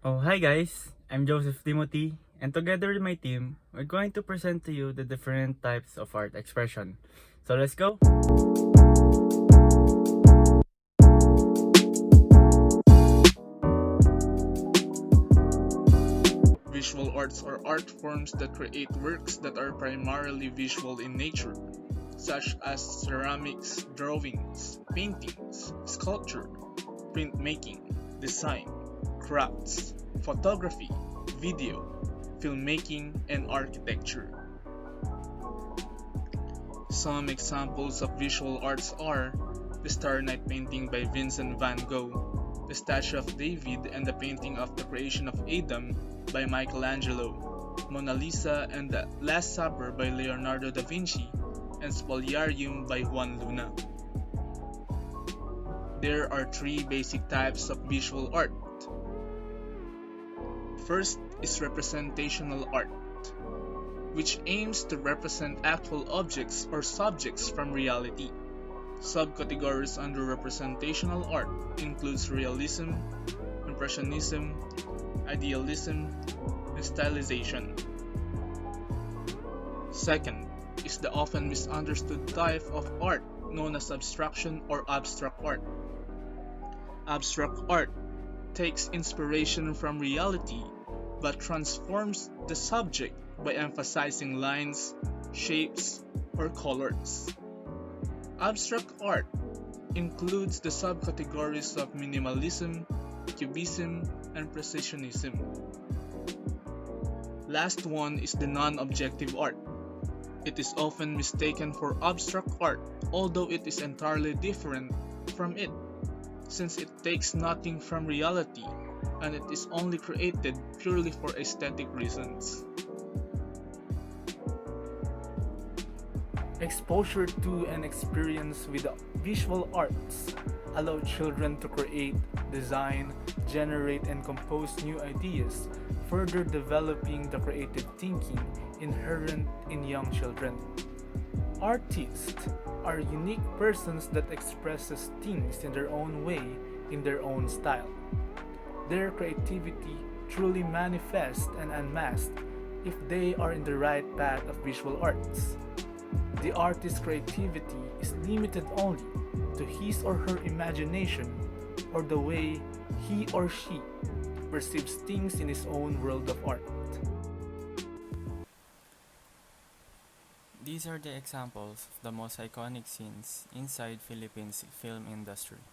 Oh, hi guys! I'm Joseph Timothy, and together with my team, we're going to present to you the different types of art expression. So let's go! Visual arts are art forms that create works that are primarily visual in nature, such as ceramics, drawings, paintings, sculpture, printmaking, design, crafts, photography, video, filmmaking, and architecture. Some examples of visual arts are the Star Night painting by Vincent van Gogh, the Statue of David and the painting of the Creation of Adam by Michelangelo, Mona Lisa and the Last Supper by Leonardo da Vinci, and Spoliarium by Juan Luna. There are three basic types of visual art. First is representational art, which aims to represent actual objects or subjects from reality. Subcategories under representational art includes realism, impressionism, idealism, and stylization. Second is the often misunderstood type of art known as abstraction or abstract art. Abstract art takes inspiration from reality but transforms the subject by emphasizing lines, shapes, or colors. Abstract art includes the subcategories of minimalism, cubism, and precisionism. Last one is the non-objective art. It is often mistaken for abstract art, although it is entirely different from it, since it takes nothing from reality and it is only created purely for aesthetic reasons. Exposure to and experience with visual arts allow children to create, design, generate, and compose new ideas, further developing the creative thinking inherent in young children. Artists are unique persons that expresses things in their own way, in their own style. Their creativity truly manifests and unmasked if they are in the right path of visual arts. The artist's creativity is limited only to his or her imagination or the way he or she perceives things in his own world of art. These are the examples of the most iconic scenes inside Philippines film industry.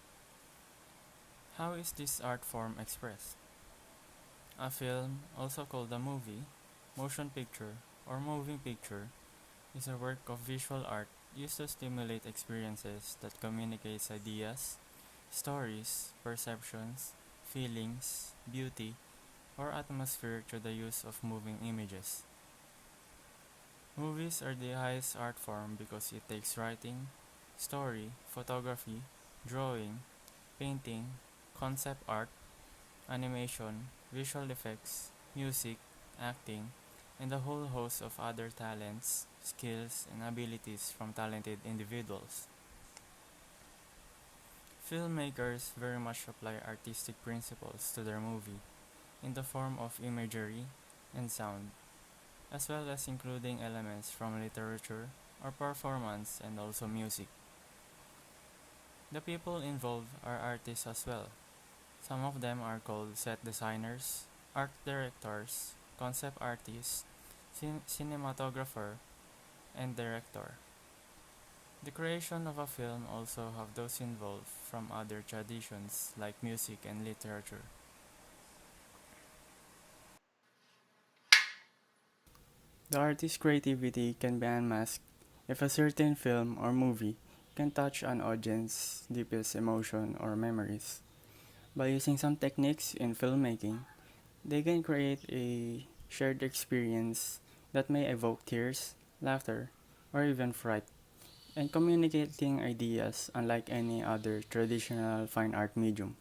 How is this art form expressed? A film, also called a movie, motion picture, or moving picture, is a work of visual art used to stimulate experiences that communicates ideas, stories, perceptions, feelings, beauty, or atmosphere through the use of moving images. Movies are the highest art form because it takes writing, story, photography, drawing, painting, concept art, animation, visual effects, music, acting, and a whole host of other talents, skills, and abilities from talented individuals. Filmmakers very much apply artistic principles to their movie in the form of imagery and sound, as well as including elements from literature or performance and also music. The people involved are artists as well. Some of them are called set designers, art directors, concept artists, cinematographer, and director. The creation of a film also have those involved from other traditions like music and literature. The artist's creativity can be unmasked if a certain film or movie can touch an audience's deepest emotion or memories. By using some techniques in filmmaking, they can create a shared experience that may evoke tears, laughter, or even fright, and communicating ideas unlike any other traditional fine art medium.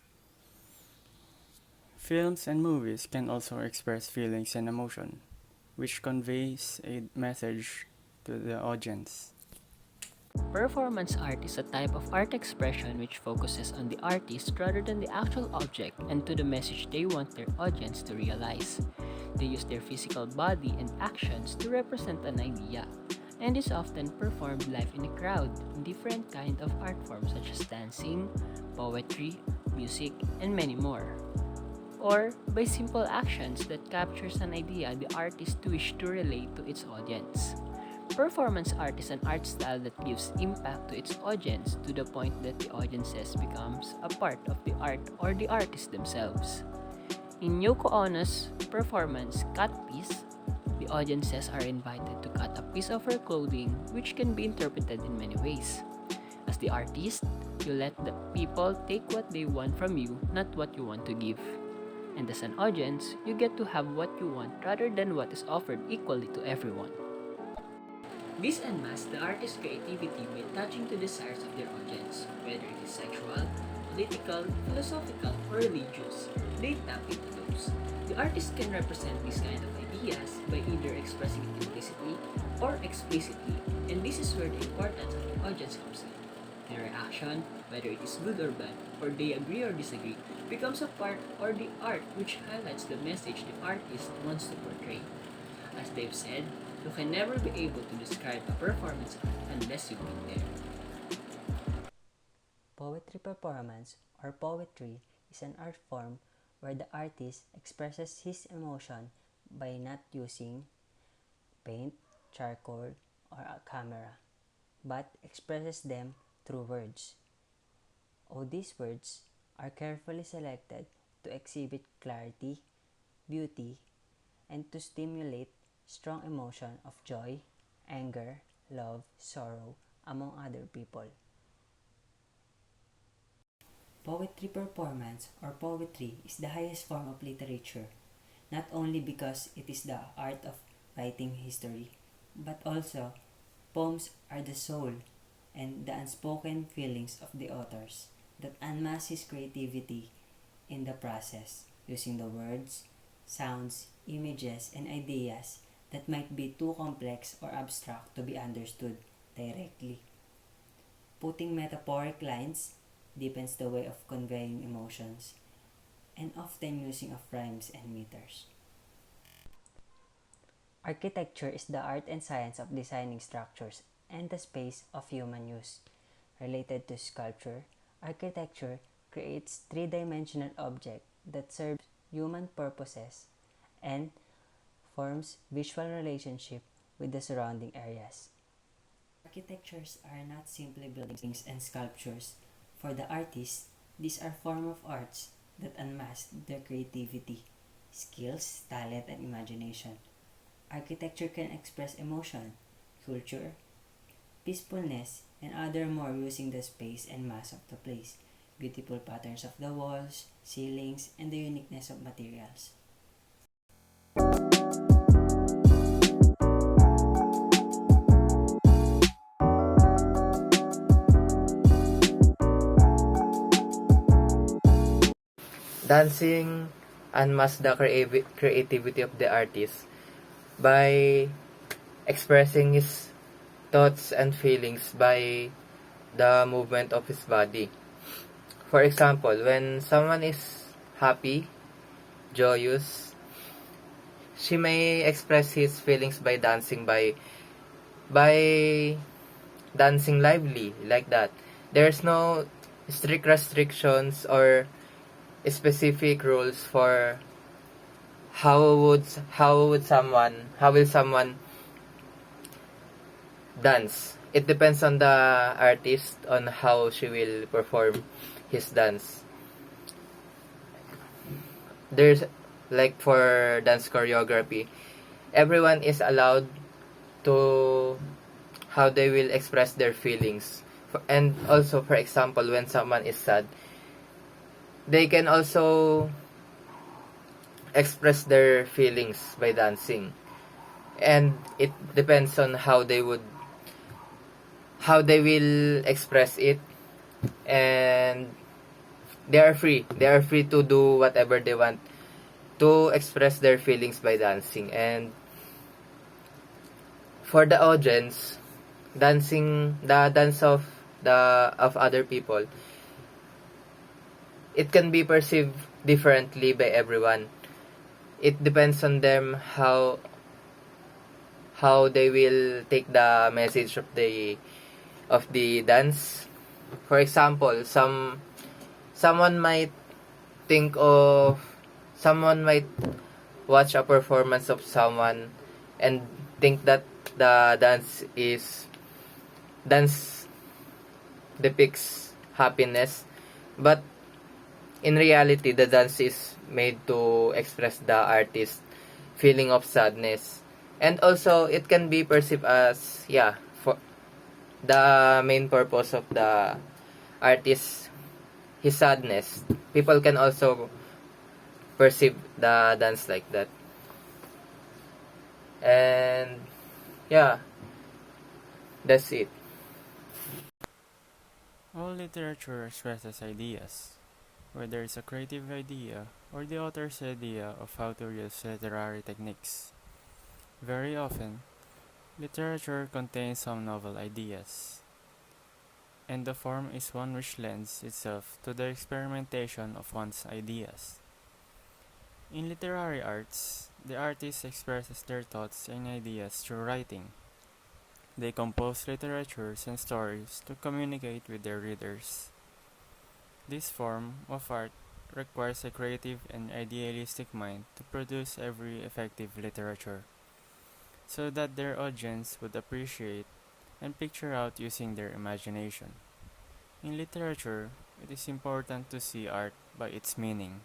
Films and movies can also express feelings and emotion, which conveys a message to the audience. Performance art is a type of art expression which focuses on the artist rather than the actual object and to the message they want their audience to realize. They use their physical body and actions to represent an idea, and is often performed live in a crowd in different kinds of art forms such as dancing, poetry, music, and many more. Or by simple actions that captures an idea the artist wish to relate to its audience. Performance art is an art style that gives impact to its audience to the point that the audiences becomes a part of the art or the artist themselves. In Yoko Ono's performance Cut Piece, the audiences are invited to cut a piece of her clothing which can be interpreted in many ways. As the artist, you let the people take what they want from you, not what you want to give. And as an audience, you get to have what you want rather than what is offered equally to everyone. This unmasks the artist's creativity by touching the desires of their audience, whether it is sexual, political, philosophical, or religious. They tap into those. The artist can represent these kind of ideas by either expressing it implicitly or explicitly, and this is where the importance of the audience comes in. Their reaction, whether it is good or bad, or they agree or disagree, becomes a part or the art which highlights the message the artist wants to portray. As they've said, you can never be able to describe a performance art unless you've been there. Poetry performance or poetry is an art form where the artist expresses his emotion by not using paint, charcoal, or a camera, but expresses them through words. All these words are carefully selected to exhibit clarity, beauty, and to stimulate strong emotion of joy, anger, love, sorrow, among other people. Poetry performance or poetry is the highest form of literature, not only because it is the art of writing history, but also poems are the soul and the unspoken feelings of the authors that unmask his creativity in the process, using the words, sounds, images, and ideas that might be too complex or abstract to be understood directly. Putting metaphoric lines deepens the way of conveying emotions, and often using of rhymes and meters. Architecture is the art and science of designing structures and the space of human use. Related to sculpture, architecture creates three-dimensional objects that serve human purposes and forms visual relationship with the surrounding areas. Architectures are not simply buildings and sculptures. For the artist, these are forms of arts that unmask their creativity, skills, talent, and imagination. Architecture can express emotion, culture, peacefulness, and other more using the space and mass of the place, beautiful patterns of the walls, ceilings, and the uniqueness of materials. Dancing unmasks the creativity of the artist by expressing his thoughts and feelings by the movement of his body. For example, when someone is happy, joyous, she may express his feelings by by dancing lively like that. There's no strict restrictions or specific rules for how will someone dance. It depends on the artist on how she will perform his dance. There's like for dance choreography, everyone is allowed to how they will express their feelings. And also, for example, when someone is sad, they can also express their feelings by dancing. And it depends on how they will express it, and they are free to do whatever they want to express their feelings by dancing. And for the audience, the dance of other people, it can be perceived differently by everyone. It depends on them how they will take the message of the dance. For example, someone might think of someone might watch a performance of someone and think that the dance depicts happiness, but in reality the dance is made to express the artist's feeling of sadness. And also it can be perceived as for the main purpose of the artist, his sadness. People can also perceive the dance like that. And yeah, that's it. All literature expresses ideas, whether it's a creative idea or the author's idea of how to use literary techniques. Very often, literature contains some novel ideas, and the form is one which lends itself to the experimentation of one's ideas. In literary arts, the artist expresses their thoughts and ideas through writing. They compose literatures and stories to communicate with their readers. This form of art requires a creative and idealistic mind to produce every effective literature, so that their audience would appreciate and picture out using their imagination. In literature, it is important to see art by its meaning.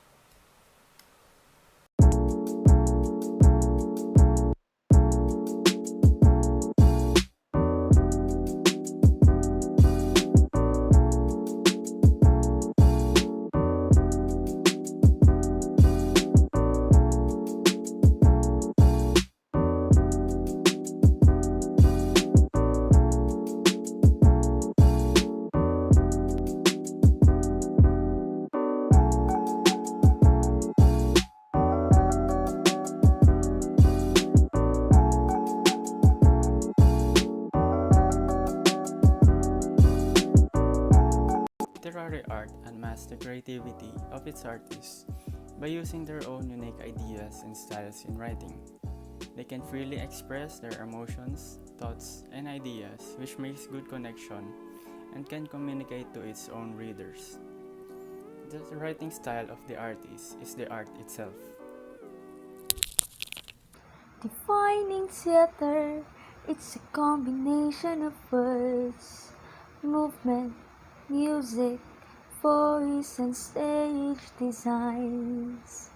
Literary art unmasks the creativity of its artists by using their own unique ideas and styles in writing. They can freely express their emotions, thoughts, and ideas, which makes good connection and can communicate to its own readers. The writing style of the artist is the art itself. Defining theater, it's a combination of words, movement, music, voice, and stage designs.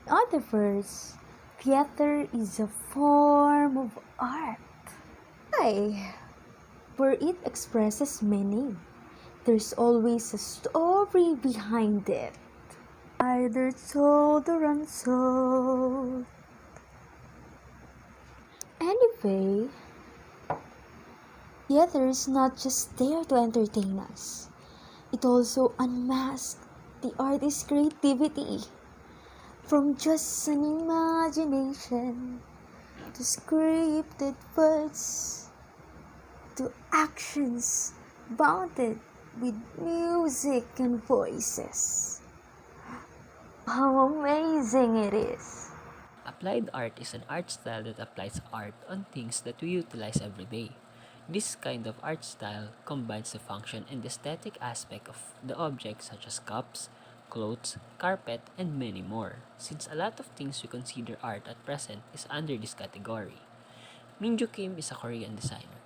In other words, theater is a form of art. Why? Where it expresses meaning. There's always a story behind it, either told or untold. Anyway, theater is not just there to entertain us. It also unmasks the artist's creativity. From just an imagination to scripted words to actions bounded with music and voices. How amazing it is! Applied art is an art style that applies art on things that we utilize every day. This kind of art style combines the function and aesthetic aspect of the objects such as cups, clothes, carpet, and many more, since a lot of things we consider art at present is under this category. Minju Kim is a Korean designer.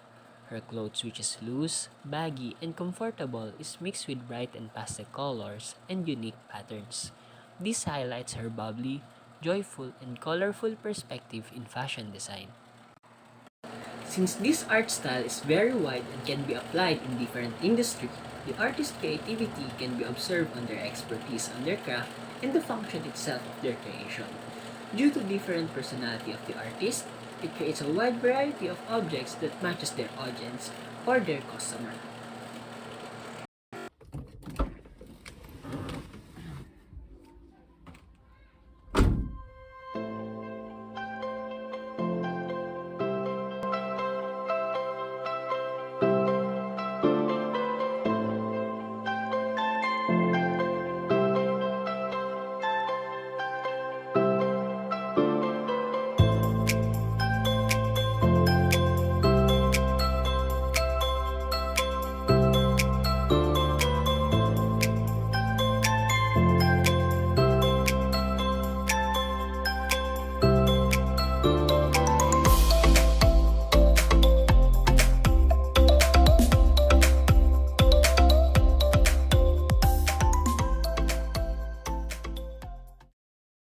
Her clothes, which is loose, baggy, and comfortable, is mixed with bright and pastel colors and unique patterns. This highlights her bubbly, joyful, and colorful perspective in fashion design. Since this art style is very wide and can be applied in different industries, the artist's creativity can be observed on their expertise on their craft and the function itself of their creation. Due to different personality of the artist, it creates a wide variety of objects that matches their audience or their customer.